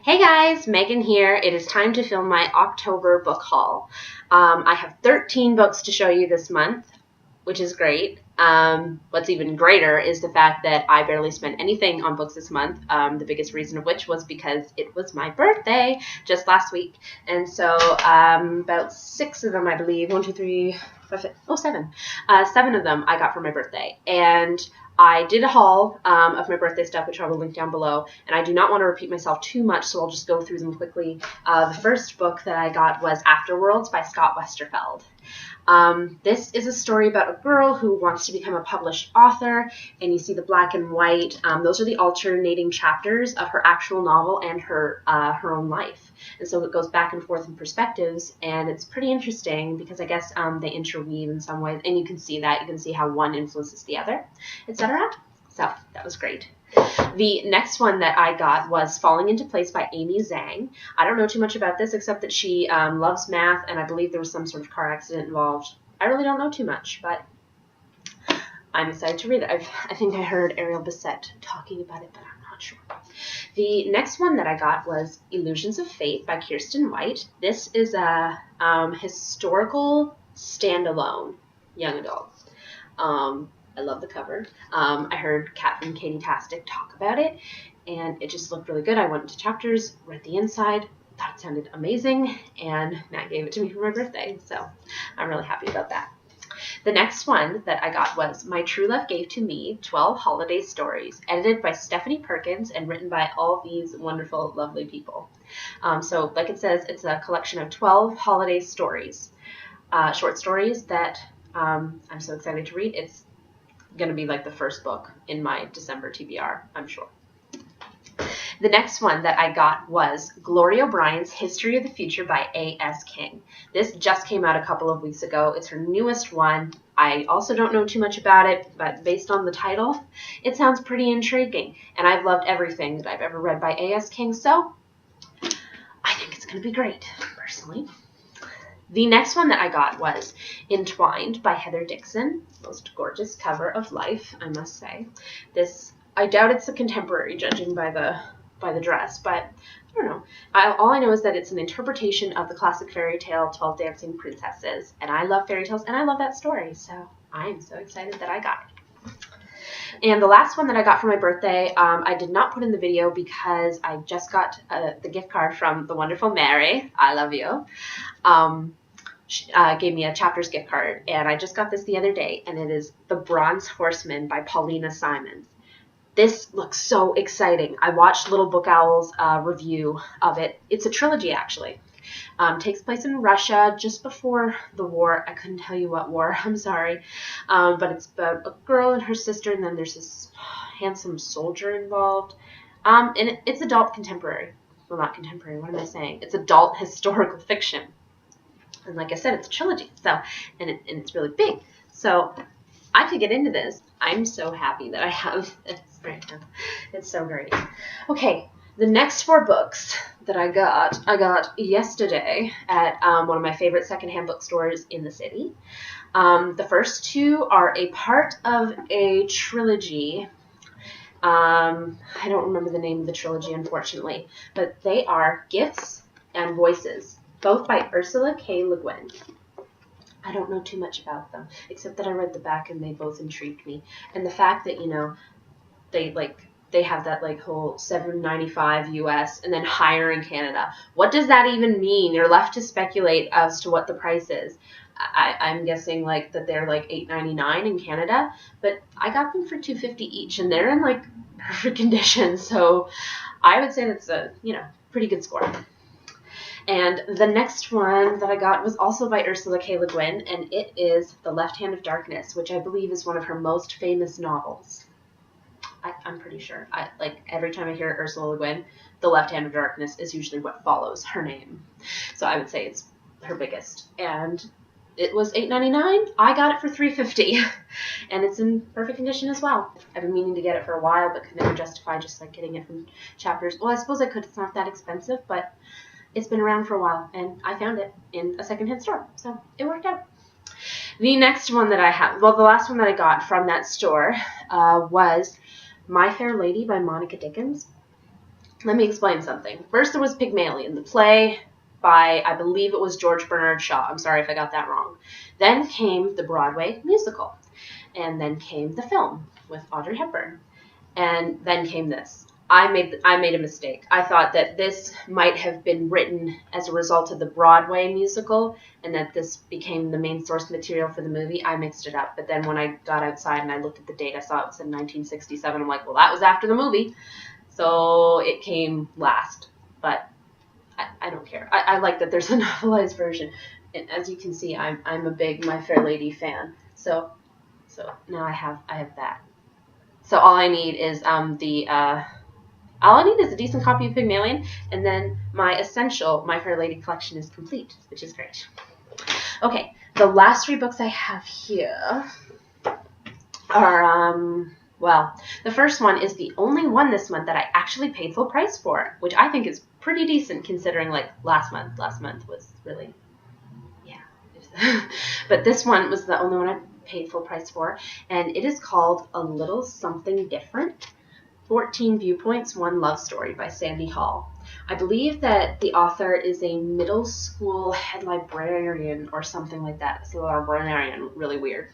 Hey guys, Megan here. It is time to film my October book haul. I have 13 books to show you this month, which is great. What's even greater is the fact that I barely spent anything on books this month. The biggest reason of which was because it was my birthday just last week. And so about 6 of them, I believe, 1, 2, 3, 4, 5, 6, 7. 7 of them I got for my birthday. And I did a haul of my birthday stuff, which I will link down below, and I do not want to repeat myself too much, so I'll just go through them quickly. The first book that I got was Afterworlds by Scott Westerfeld. This is a story about a girl who wants to become a published author, and you see the black and white. Those are the alternating chapters of her actual novel and her own life. And so it goes back and forth in perspectives, and it's pretty interesting because I guess they interweave in some ways, and you can see that. You can see how one influences the other, etc. So that was great. The next one that I got was Falling into Place by Amy Zhang. I don't know too much about this except that she loves math, and I believe there was some sort of car accident involved. I really don't know too much, but I'm excited to read it. I think I heard Ariel Bissett talking about it, but I'm not sure. The next one that I got was Illusions of Fate by Kirsten White. This is a historical standalone young adult. I love the cover. I heard Kat from Katie Tastic talk about it, and it just looked really good. I went into chapters, read the inside, thought it sounded amazing, and Matt gave it to me for my birthday, so I'm really happy about that. The next one that I got was My True Love Gave to Me, 12 Holiday Stories, edited by Stephanie Perkins and written by all these wonderful, lovely people. So like it says, it's a collection of 12 holiday stories, short stories that I'm so excited to read. It's going to be like the first book in my December TBR, I'm sure. The next one that I got was Gloria O'Brien's History of the Future by A.S. King. This just came out a couple of weeks ago. It's her newest one. I also don't know too much about it, but based on the title, it sounds pretty intriguing. And I've loved everything that I've ever read by A.S. King, so I think it's going to be great, personally. The next one that I got was Entwined by Heather Dixon. Most gorgeous cover of life, I must say. This, I doubt it's a contemporary, judging by the dress, but I don't know. All I know is that it's an interpretation of the classic fairy tale 12 Dancing Princesses, and I love fairy tales, and I love that story, so I'm so excited that I got it. And the last one that I got for my birthday, I did not put in the video because I just got the gift card from the wonderful Mary. I love you. She gave me a Chapters gift card, and I just got this the other day, and it is The Bronze Horseman by Paulina Simons. This looks so exciting. I watched Little Book Owl's review of it. It's a trilogy, actually. Takes place in Russia just before the war. I couldn't tell you what war. I'm sorry. But it's about a girl and her sister, and then there's this handsome soldier involved. And it's adult contemporary. Well, not contemporary. What am I saying? It's adult historical fiction. And like I said, it's a trilogy. So, and it's really big. So I could get into this. I'm so happy that I have this right now. It's so great. Okay, the next 4 books that I got yesterday at one of my favorite secondhand bookstores in the city. The first 2 are a part of a trilogy. I don't remember the name of the trilogy, unfortunately, but they are Gifts and Voices, both by Ursula K. Le Guin. I don't know too much about them, except that I read the back and they both intrigued me. And the fact that, you know, they have that like whole $7.95 US and then higher in Canada. What does that even mean? You're left to speculate as to what the price is. I'm guessing like that they're like $8.99 in Canada, but I got them for $2.50 each, and they're in like perfect condition. So I would say that's a, you know, pretty good score. And the next one that I got was also by Ursula K. Le Guin, and it is The Left Hand of Darkness, which I believe is one of her most famous novels. I'm pretty sure. Like every time I hear Ursula Le Guin, The Left Hand of Darkness is usually what follows her name. So I would say it's her biggest. And it was $8.99. I got it for $3.50, and it's in perfect condition as well. I've been meaning to get it for a while, but could never justify just like getting it from Chapters. Well, I suppose I could. It's not that expensive, but it's been around for a while, and I found it in a secondhand store, so it worked out. The next one that I have, well, the last one that I got from that store was My Fair Lady by Monica Dickens. let me explain something. First, there was Pygmalion, the play by, I believe it was George Bernard Shaw. I'm sorry if I got that wrong. Then came the Broadway musical. And then came the film with Audrey Hepburn. And then came this. I made a mistake. I thought that this might have been written as a result of the Broadway musical and that this became the main source material for the movie. I mixed it up. But then when I got outside and I looked at the date, I saw it was in 1967. I'm like, well, that was after the movie. So it came last. But I don't care. I like that there's a novelized version. And as you can see, I'm a big My Fair Lady fan. So now I have that. So all I need is a decent copy of Pygmalion, and then my essential My Fair Lady collection is complete, which is great. Okay, the last 3 books I have here are well, the first one is the only one this month that I actually paid full price for, which I think is pretty decent considering like last month was really, yeah. But this one was the only one I paid full price for, and it is called A Little Something Different, 14 Viewpoints, One Love Story by Sandy Hall. I believe that the author is a middle school head librarian or something like that. So librarian, really weird.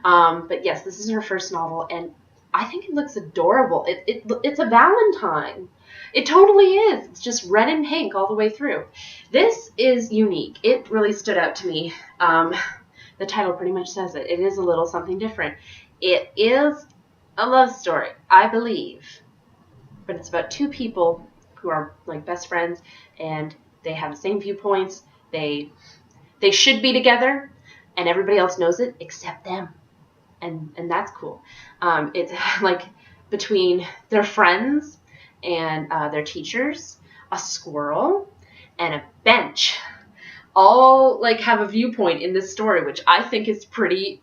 But yes, this is her first novel, and I think it looks adorable. It's a Valentine. It totally is. It's just red and pink all the way through. This is unique. It really stood out to me. The title pretty much says it. It is a little something different. It is a love story, I believe. But it's about 2 people who are like best friends, and they have the same viewpoints. They should be together, and everybody else knows it except them. And that's cool. It's like between their friends and their teachers, a squirrel, and a bench, all like have a viewpoint in this story, which I think is pretty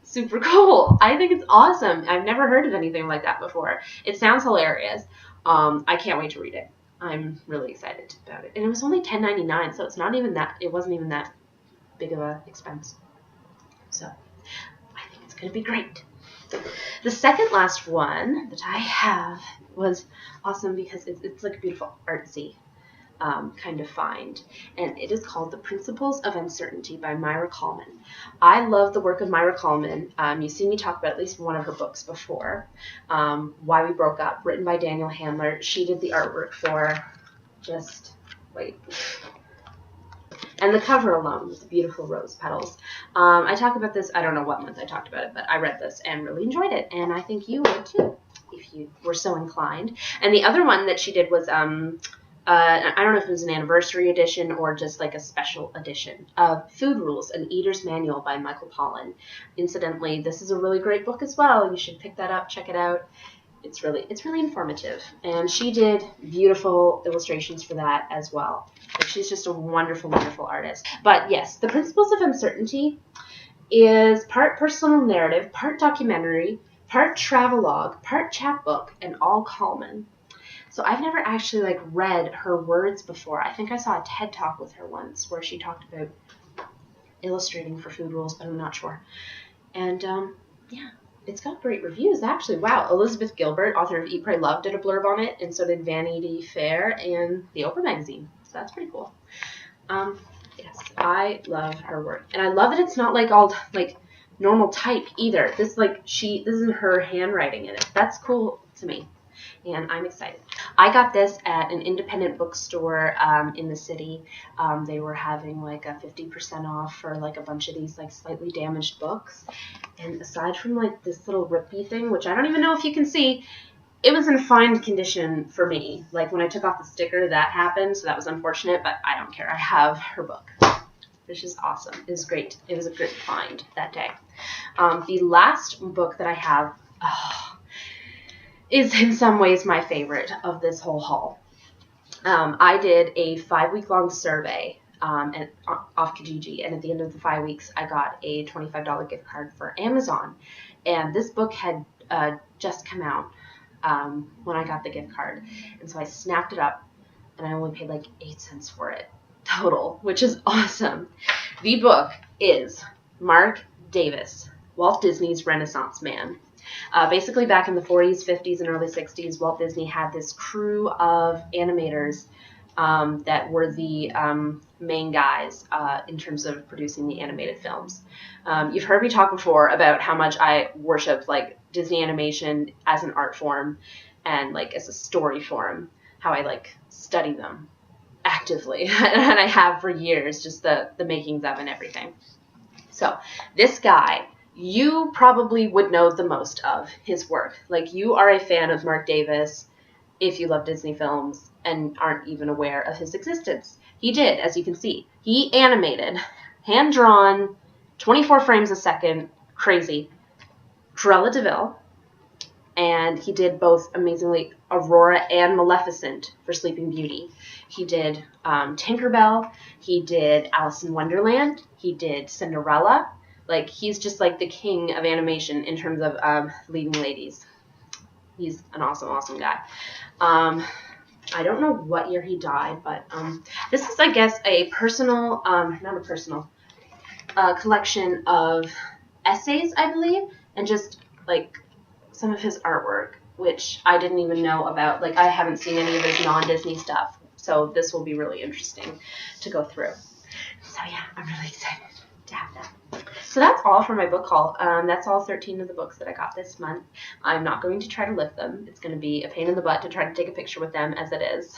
super cool. I think it's awesome. I've never heard of anything like that before. It sounds hilarious. I can't wait to read it. I'm really excited about it. And it was only $10.99, so it's not even that. It wasn't even that big of a expense. So I think it's going to be great. The second last one that I have was awesome because it's like a beautiful artsy kind of find, and it is called The Principles of Uncertainty by Myra Coleman. I love the work of Myra Coleman. You've seen me talk about at least one of her books before. Why We Broke Up, written by Daniel Handler. She did the artwork for, just wait, and the cover alone with the beautiful rose petals. I talk about this, I don't know what month I talked about it, but I read this and really enjoyed it, and I think you would too if you were so inclined. And the other one that she did was I don't know if it was an anniversary edition or just like a special edition of Food Rules, an Eater's Manual by Michael Pollan. Incidentally, this is a really great book as well. You should pick that up, check it out. It's really informative. And she did beautiful illustrations for that as well. Like, she's just a wonderful, wonderful artist. But yes, The Principles of Uncertainty is part personal narrative, part documentary, part travelogue, part chapbook, and all Coleman. So I've never actually like read her words before. I think I saw a TED Talk with her once where she talked about illustrating for Food Rules, but I'm not sure. And yeah, it's got great reviews actually. Wow, Elizabeth Gilbert, author of Eat, Pray, Love, did a blurb on it, and so did Vanity Fair and the Oprah magazine. So that's pretty cool. Yes, I love her work, and I love that it's not like all like normal type either. This isn't her handwriting in it. That's cool to me. And I'm excited. I got this at an independent bookstore in the city. They were having like a 50% off for like a bunch of these like slightly damaged books. And aside from like this little rippy thing, which I don't even know if you can see, it was in fine condition for me. Like when I took off the sticker, that happened, so that was unfortunate, but I don't care. I have her book, which is awesome. It was great. It was a great find that day. The last book that I have is in some ways my favorite of this whole haul. I did a 5-week-long survey off Kijiji, and at the end of the 5 weeks, I got a $25 gift card for Amazon. And this book had just come out when I got the gift card, and so I snapped it up, and I only paid like 8 cents for it total, which is awesome. The book is Mark Davis, Walt Disney's Renaissance Man. Basically, back in the 40s, 50s, and early 60s, Walt Disney had this crew of animators that were the main guys in terms of producing the animated films. You've heard me talk before about how much I worship like Disney animation as an art form and like as a story form, how I like study them actively, and I have for years, just the makings of and everything. So this guy, you probably would know the most of his work. Like, you are a fan of Mark Davis if you love Disney films and aren't even aware of his existence. He did, as you can see. He animated, hand-drawn, 24 frames a second, crazy, Cruella de Vil, and he did both amazingly Aurora and Maleficent for Sleeping Beauty. He did Tinkerbell. He did Alice in Wonderland. He did Cinderella. Like, he's just like the king of animation in terms of leading ladies. He's an awesome, awesome guy. I don't know what year he died, but this is, I guess, a personal, not a personal, collection of essays, I believe, and just like some of his artwork, which I didn't even know about. Like, I haven't seen any of his non-Disney stuff, so this will be really interesting to go through. So yeah, I'm really excited to have that. So that's all for my book haul. That's all 13 of the books that I got this month. I'm not going to try to lift them. It's going to be a pain in the butt to try to take a picture with them as it is.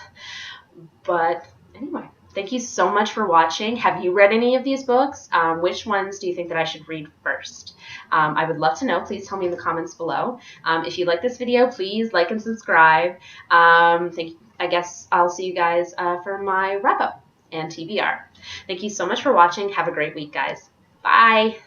But anyway, thank you so much for watching. Have you read any of these books? Which ones do you think that I should read first? I would love to know. Please tell me in the comments below. If you like this video, please like and subscribe. I guess I'll see you guys for my wrap-up and TBR. Thank you so much for watching. Have a great week, guys. Bye.